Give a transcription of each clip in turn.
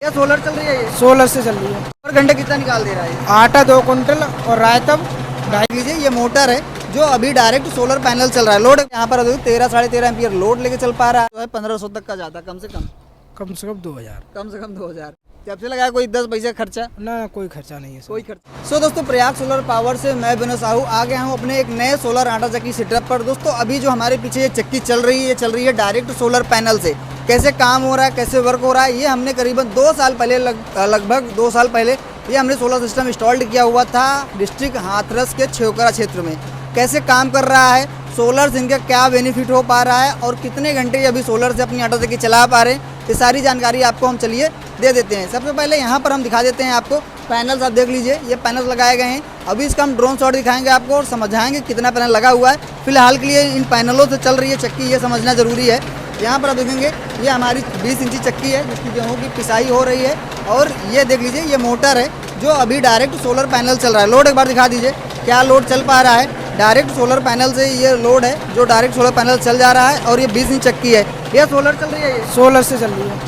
ये सोलर चल रही है ये? सोलर से चल रही है। पर घंटे कितना निकाल दे रहा है ये? आटा 2 कुंटल और रायतब 2.5। लीजिए ये मोटर है जो अभी डायरेक्ट सोलर पैनल चल रहा है। लोड यहाँ पर 13 साढ़े 13 एम्पियर लोड लेके चल पा रहा है। जो है 1500 तक का जाता कम से कम 2000। कम से कम 2000। जब से लगाया कोई 10 पैसे खर्चा? ना कोई खर्चा नहीं है। कोई खर्चा। सो दोस्तों प्रयाग सोलर पावर से मैं विनोद साहू आ गया हूँ अपने एक नए सोलर आटा चक्की सेटअप पर। दोस्तों अभी जो हमारे पीछे ये चक्की चल रही है डायरेक्ट सोलर पैनल से। कैसे काम हो रहा है, कैसे वर्क हो रहा है, ये हमने करीबन 2 साल पहले लगभग 2 साल पहले ये हमने सोलर सिस्टम इंस्टॉल्ड किया हुआ था डिस्ट्रिक्ट हाथरस के छेवकरा क्षेत्र में। कैसे काम कर रहा है, सोलर से इनका क्या बेनिफिट हो पा रहा है और कितने घंटे ये अभी सोलर से अपनी आटा चक्की चला पा रहे हैं, ये सारी जानकारी आपको हम चलिए दे देते हैं। सबसे पहले यहाँ पर हम दिखा देते हैं आपको पैनल्स। आप देख लीजिए ये पैनल्स लगाए गए हैं। अभी इसका हम ड्रोन शॉट दिखाएंगे आपको और समझाएंगे कितना पैनल लगा हुआ है। फिलहाल के लिए इन पैनलों से चल रही है चक्की, ये समझना ज़रूरी है। यहाँ पर आप देखेंगे ये हमारी 20 इंची चक्की है जिसकी गेहूँ की पिसाई हो रही है। और ये देख लीजिए ये मोटर है जो अभी डायरेक्ट सोलर पैनल चल रहा है। लोड एक बार दिखा दीजिए क्या लोड चल पा रहा है। डायरेक्ट सोलर पैनल से ये लोड है जो डायरेक्ट सोलर पैनल चल जा रहा है। और ये 20 इंच चक्की है। ये सोलर चल रही है ये? सोलर से चल रही है।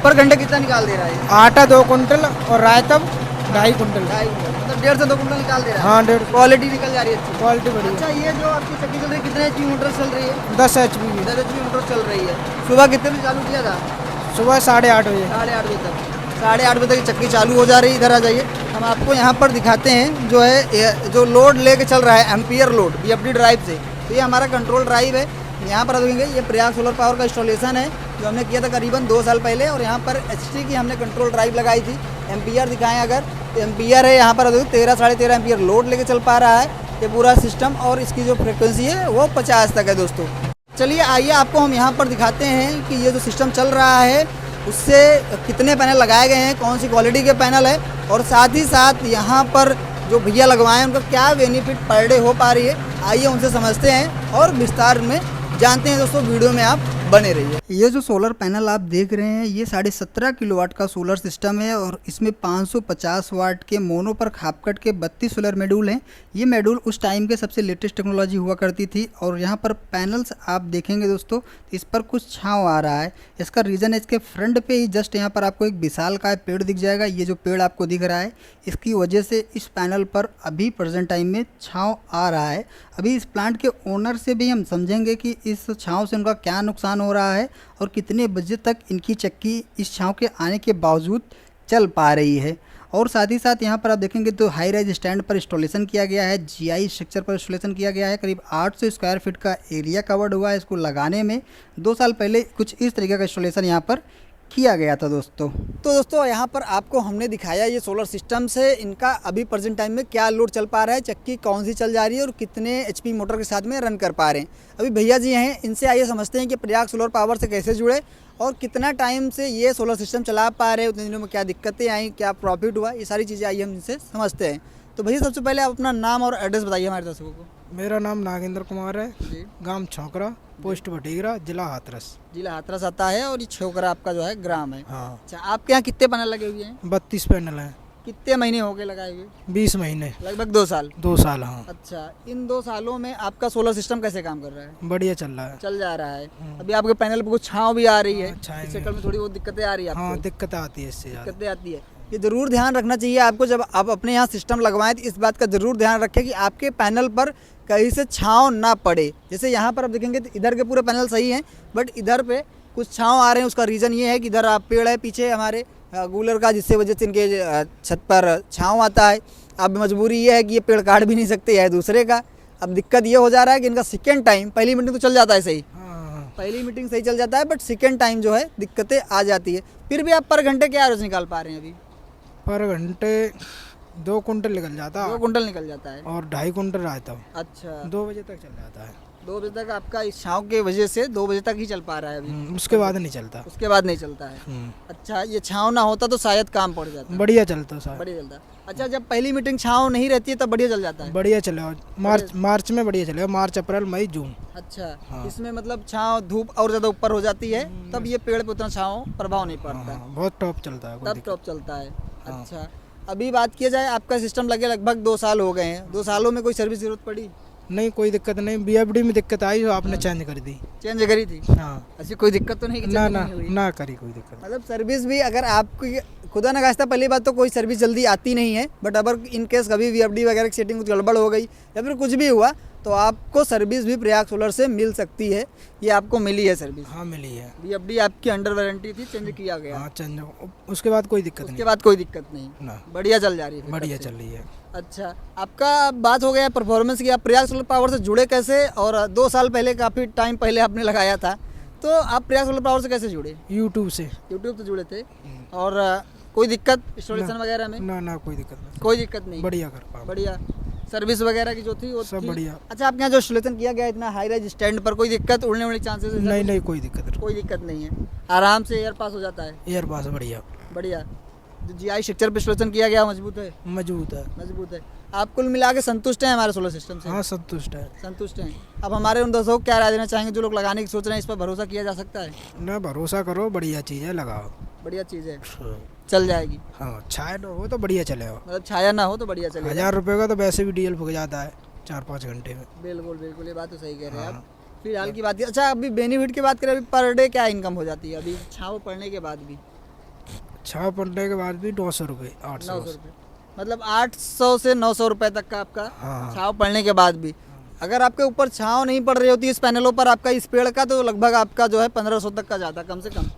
पर घंटे कितना निकाल दे रहा है? आटा 2 कुंटल और रायतब 2.5 कुंटल। मतलब 1.5 से 2 कुंटल निकाल दे रहा है। हाँ 1.5। क्वालिटी निकल जा रही है अच्छी। क्वालिटी बढ़िया। अच्छा ये जो आपकी चक्की चल रही है कितने एचपी मोटर चल रही है? 10 HP की। 10 एचपी मोटर चल रही है। सुबह कितने बजे चालू किया था? सुबह 8:30 बजे। 8:30 बजे तक। 8:30 बजे तक चक्की चालू हो जा रही है। इधर आ जाइए हम आपको यहाँ पर दिखाते हैं जो है जो लोड लेके चल रहा है एम्पियर लोड BFD ड्राइव से। तो ये हमारा कंट्रोल ड्राइव है। यहाँ पर देखेंगे ये प्रयाग सोलर पावर का इंस्टॉलेशन है जो हमने किया था करीबन 2 साल पहले। और यहाँ पर HT की हमने कंट्रोल ड्राइव लगाई थी। एम्पियर दिखाएं अगर तो एम्पियर है यहाँ पर 13 साढ़े 13 एम्पियर लोड लेके चल पा रहा है ये पूरा सिस्टम। और इसकी जो फ्रिक्वेंसी है वो 50 तक है दोस्तों। चलिए आइए आपको हम यहाँ पर दिखाते हैं कि ये जो सिस्टम चल रहा है उससे कितने पैनल लगाए गए हैं, कौन सी क्वालिटी के पैनल है और साथ ही साथ यहाँ पर जो भैया लगवाए हैं उनका क्या बेनिफिट पर डे हो पा रही है। आइए उनसे समझते हैं और विस्तार में जानते हैं। दोस्तों वीडियो में आप बने रहिए। ये जो सोलर पैनल आप देख रहे हैं ये 17.5 किलोवाट का सोलर सिस्टम है और इसमें 550 वाट के मोनो पर खापकट के 32 सोलर मॉड्यूल हैं। ये मॉड्यूल उस टाइम के सबसे लेटेस्ट टेक्नोलॉजी हुआ करती थी। और यहाँ पर पैनल्स आप देखेंगे दोस्तों इस पर कुछ छाँव आ रहा है। इसका रीज़न है इसके फ्रंट पे ही जस्ट यहाँ पर आपको एक विशाल का पेड़ दिख जाएगा। ये जो पेड़ आपको दिख रहा है इसकी वजह से इस पैनल पर अभी प्रेजेंट टाइम में छाँव आ रहा है। अभी इस प्लांट के ओनर से भी हम समझेंगे कि इस छाँव से उनका क्या नुकसान हो रहा है और कितने बजे तक इनकी चक्की इस छाँव के आने के बावजूद चल पा रही है। और साथ ही साथ यहाँ पर आप देखेंगे तो हाई राइज स्टैंड पर इंस्टॉलेशन किया गया है। GI स्ट्रक्चर पर इंस्टॉलेशन किया गया है। करीब 800 स्क्वायर फीट का एरिया कवर्ड हुआ है इसको लगाने में। 2 साल पहले कुछ इस तरीके का इंस्टॉलेशन यहाँ पर किया गया था दोस्तों। तो दोस्तों यहाँ पर आपको हमने दिखाया ये सोलर सिस्टम से इनका अभी प्रेजेंट टाइम में क्या लोड चल पा रहा है, चक्की कौन सी चल जा रही है और कितने HP मोटर के साथ में रन कर पा रहे हैं। अभी भैया जी हैं इनसे आइए समझते हैं कि प्रयाग सोलर पावर से कैसे जुड़े और कितना टाइम से ये सोलर सिस्टम चला पा रहे हैं, उतने दिनों में क्या दिक्कतें आई, क्या प्रॉफिट हुआ, ये सारी चीज़ें आइए हम इनसे समझते हैं। तो भैया सबसे पहले आप अपना नाम और एड्रेस बताइए हमारे दर्शकों को। मेरा नाम नागेंद्र कुमार है। जी। गांव छौकरा, पोस्ट भटीगरा, जिला हाथरस। जिला हाथरस आता है और ये छेवकरा आपका जो है ग्राम है। हाँ। अच्छा आपके यहाँ कितने पैनल लगे हुए हैं? 32 पैनल हैं। कितने महीने हो गए लगाए हुए? 20 महीने। लगभग 2 साल। 2 साल। हाँ अच्छा इन 2 सालों में आपका सोलर सिस्टम कैसे काम कर रहा है? बढ़िया चल रहा है। चल जा रहा है। अभी आपके पैनल पे कुछ छाँव भी आ रही है। छाँव इस चक्कर में थोड़ी बहुत दिक्कतें आ रही है हाँ आपको? दिक्कत आती है इससे ज़्यादा। दिक्कतें आती है। ये ज़रूर ध्यान रखना चाहिए आपको जब आप अपने यहाँ सिस्टम लगवाएं तो इस बात का ज़रूर ध्यान रखें कि आपके पैनल पर कहीं से छाँव ना पड़े। जैसे यहाँ पर आप देखेंगे तो इधर के पूरे पैनल सही हैं बट इधर पे कुछ छाँव आ रहे हैं। उसका रीज़न ये है कि इधर आप पेड़ है पीछे हमारे गूलर का जिससे वजह से इनके छत पर छाँव आता है। अब मजबूरी ये है कि ये पेड़ काट भी नहीं सकते है दूसरे का। अब दिक्कत ये हो जा रहा है कि इनका सेकेंड टाइम, पहली मीटिंग तो चल जाता है सही, पहली मीटिंग सही चल जाता है बट सेकेंड टाइम जो है दिक्कतें आ जाती है। फिर भी आप पर घंटे क्या एवरेज निकाल पा रहे हैं अभी? पर घंटे 2 कुंटल निकल जाता है। 2 कुंटल निकल जाता है और 2.5 कुंटल रहता हूँ। अच्छा 2 बजे तक चल जाता है। 2 बजे तक आपका इस छाँव के वजह से 2 बजे तक ही चल पा रहा है अभी। उसके बाद नहीं चलता। उसके बाद नहीं चलता है। अच्छा ये छाँव ना होता तो शायद काम पड़ जाता। बढ़िया चलता सर। बढ़िया चलता। अच्छा जब पहली मीटिंग छाँव नहीं रहती है तब बढ़िया चल जाता है? बढ़िया चलेगा। मार्च में बढ़िया चलेगा। मार्च अप्रैल मई जून। अच्छा हाँ। इसमें मतलब छाँव धूप और ज़्यादा ऊपर हो जाती है तब ये पेड़ पे उतना छाँव प्रभाव नहीं पड़ता। बहुत टॉप चलता है। तब टॉप चलता है। अच्छा अभी बात किया जाए आपका सिस्टम लगे लगभग 2 साल हो गए हैं। 2 सालों में कोई सर्विस जरूरत पड़ी? नहीं कोई दिक्कत नहीं, बीएफडी में दिक्कत आई तो आपने चेंज कर दी। चेंज करी थी? हाँ। ऐसी कोई दिक्कत तो नहीं कि ना change ना नहीं हुई? ना करी कोई दिक्कत। मतलब सर्विस भी अगर आपकी खुदा न खास्ता, पहली बात तो कोई सर्विस जल्दी आती नहीं है, बट अगर इन केस कभी वीएफडी वगैरह की सेटिंग कुछ गड़बड़ हो गई या फिर कुछ भी हुआ तो आपको सर्विस भी प्रयाग सोलर से मिल सकती है। ये आपको मिली है सर्विस? हाँ मिली है। वीएफडी आपकी अंडर वारंटी थी, चेंज किया गया? हाँ चेंज, उसके बाद कोई दिक्कत उसके नहीं। बाद कोई दिक्कत नहीं? ना, बढ़िया चल जा रही है फिर बढ़िया तब से? चल रही है। अच्छा, आपका बात हो गया परफॉर्मेंस की, आप प्रयाग सोलर पावर से जुड़े कैसे? और 2 साल पहले, काफ़ी टाइम पहले आपने लगाया था, तो आप प्रयाग सोलर पावर से कैसे जुड़े? यूट्यूब से। यूट्यूब से जुड़े थे? और कोई दिक्कत इंस्टॉलेशन वगैरह में? ना कोई दिक्कत नहीं, कोई दिक्कत नहीं? बढ़िया कर पाओ। बढ़िया सर्विस वगैरह की जो थी वो सब थी? बढ़िया। अच्छा, आपके यहाँ जो इंस्टॉलेशन किया गया इतना हाई राइज स्टैंड पर, कोई दिक्कत उड़ने वाली चांसेस? नहीं कोई दिक्कत नहीं। कोई दिक्कत नहीं है, आराम से एयर पास हो जाता है? एयर पास बढ़िया। बढ़िया। जो जीआई स्ट्रक्चर पे इंस्टॉलेशन किया गया मजबूत है? मजबूत है। मजबूत है। आप कुल मिला के संतुष्ट हैं हमारे सोलर सिस्टम से? हाँ संतुष्ट है। संतुष्ट हैं। अब हमारे उन दोस्तों को क्या राय देना चाहेंगे जो लोग लगाने की सोच रहे हैं, इस पर भरोसा किया जा सकता है? ना भरोसा करो, बढ़िया चीज़ है, लगाओ। बढ़िया चीज़ है, चल जाएगी? हाँ छाया ना हो तो बढ़िया चलेगा। मतलब छाया ना हो तो बढ़िया चलेगा? 1000 रुपये का तो वैसे भी डीजल फूक जाता है 4-5 घंटे में। बिल्कुल बिल्कुल, ये बात तो सही कह रहे हैं आप। हाँ। फिलहाल की बात है। अच्छा, अभी बेनिफिट की बात करें, अभी पर डे क्या इनकम हो जाती है अभी छाँव पड़ने के बाद भी? छाव पड़ने के बाद भी 900 रुपये, 800 900 रुपये, मतलब 800 से 900 रुपये तक का आपका हाँ। छाँव पड़ने के बाद भी। अगर आपके ऊपर छाँव नहीं पड़ रही होती इस पैनलों पर आपका, इस पेड़ का, तो लगभग आपका जो है 1500 तक का जाता कम से कम?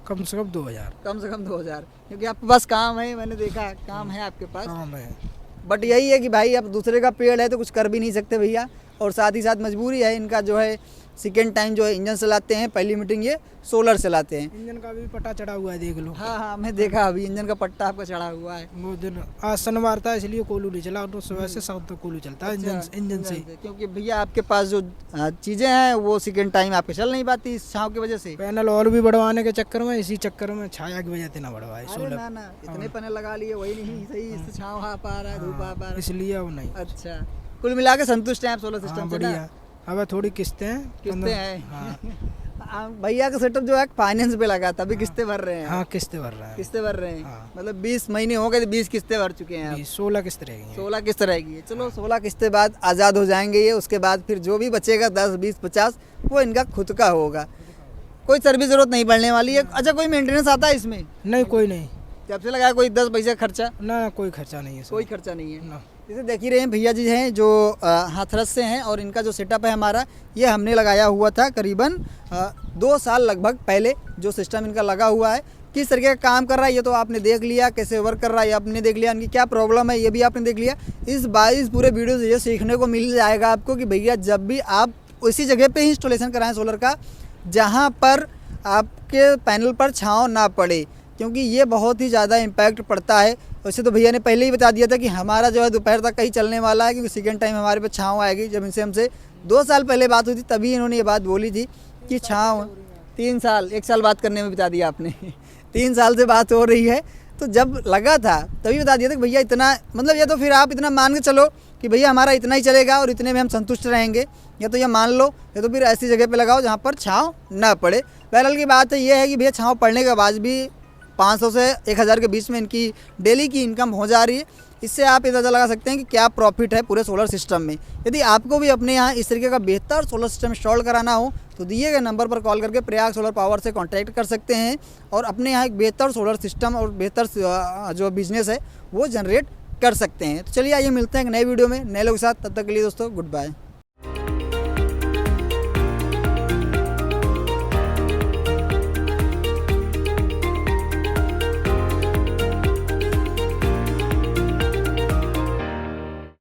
कम से कम 2000। कम से कम 2000, क्योंकि आपके पास काम है, मैंने देखा काम है आपके पास। काम है। बट यही है कि भाई अब दूसरे का पेड़ है तो कुछ कर भी नहीं सकते भैया, और साथ ही साथ मजबूरी है इनका जो है सेकेंड टाइम जो है इंजन चलाते हैं, पहली मीटिंग ये सोलर चलाते हैं। इंजन का भी पट्टा चढ़ा हुआ है, देख लो। हाँ, मैं देखा अभी इंजन का पट्टा आपका चढ़ा हुआ है। वो दिन आज शनिवार था इसलिए कोलू नहीं चला, तो सुबह से शाम तक कोलू चलता है इंजन से। क्योंकि भैया आपके पास जो चीज़ें हैं वो सेकेंड टाइम आपके चल नहीं पाती इस छाँव की वजह से। पैनल और भी बढ़वाने के चक्कर में, इसी चक्कर में छाया की वजह से ना बढ़वाए अरे सोलर। ना, इतने पैनल लगा लिए वही नहीं सही, इससे छाँव आ पा रहा है, धूप आ पा रहा है, इसलिए वो नहीं। अच्छा, कुल मिला के संतुष्ट हैं आप सोलर हाँ, सिस्टम से ना? बढ़िया। अब थोड़ी किस्तें हैं। हाँ। भैया का सेटअप जो है फाइनेंस पे लगा था, अभी किस्तें भर रहे हैं? हाँ किस्तें भर रहा है। किस्तें भर रहे हैं? हाँ। मतलब 20 महीने हो गए तो 20 किस्तें भर चुके हैं आप? 16 किस्त रहेगी। 16 किस्त रहेगी है। चलो 16 किस्तें बाद आज़ाद हो जाएंगे ये, उसके बाद फिर जो भी बचेगा 10, 20, 50 वो इनका खुद का होगा, कोई सर्विस जरूरत नहीं पड़ने वाली है। अच्छा, कोई मेंटेनेंस आता है इसमें? नहीं कोई नहीं। जब से लगाया कोई 10 पैसे खर्चा? ना कोई खर्चा नहीं है। कोई खर्चा नहीं है। ना। जैसे देख ही रहे हैं भैया जी हैं जो हाथरस से हैं, और इनका जो सेटअप है हमारा, ये हमने लगाया हुआ था करीबन 2 साल लगभग पहले। जो सिस्टम इनका लगा हुआ है किस तरीके का काम कर रहा है ये तो आपने देख लिया, कैसे वर्क कर रहा है ये आपने देख लिया, इनकी क्या प्रॉब्लम है ये भी आपने देख लिया। इस पूरे वीडियो से ये सीखने को मिल जाएगा आपको कि भैया जब भी आप उसी जगह पे ही इंस्टॉलेशन कराएं सोलर का जहाँ पर आपके पैनल पर छाँव ना पड़े, क्योंकि ये बहुत ही ज़्यादा इम्पैक्ट पड़ता है। वैसे तो भैया ने पहले ही बता दिया था कि हमारा जो है दोपहर तक कहीं चलने वाला है, क्योंकि सेकेंड टाइम हमारे पे छाँव आएगी। जब इनसे हमसे 2 साल पहले बात हुई थी तभी इन्होंने ये बात बोली थी कि छाँव 3 साल, 1 साल बात करने में बता दिया आपने 3 साल से बात हो रही है, तो जब लगा था तभी बता दिया था कि भैया इतना, मतलब या तो फिर आप इतना मान के चलो कि भैया हमारा इतना ही चलेगा और इतने में हम संतुष्ट रहेंगे, या तो ये मान लो, या तो फिर ऐसी जगह पे लगाओ जहाँ पर छाँव ना पड़े। बहरहाल की बात है ये है कि भैया छाँव पड़ने के बाद भी 500 से 1000 के बीच में इनकी डेली की इनकम हो जा रही है। इससे आप अंदाज़ा लगा सकते हैं कि क्या प्रॉफिट है पूरे सोलर सिस्टम में। यदि आपको भी अपने यहाँ इस तरीके का बेहतर सोलर सिस्टम इंस्टॉल कराना हो तो दिए गए नंबर पर कॉल करके प्रयाग सोलर पावर से कांटेक्ट कर सकते हैं और अपने यहाँ एक बेहतर सोलर सिस्टम और बेहतर जो बिजनेस है वो जनरेट कर सकते हैं। तो चलिए आइए मिलते हैं एक नए वीडियो में नए लोगों के साथ, तब तक के लिए दोस्तों गुड बाय।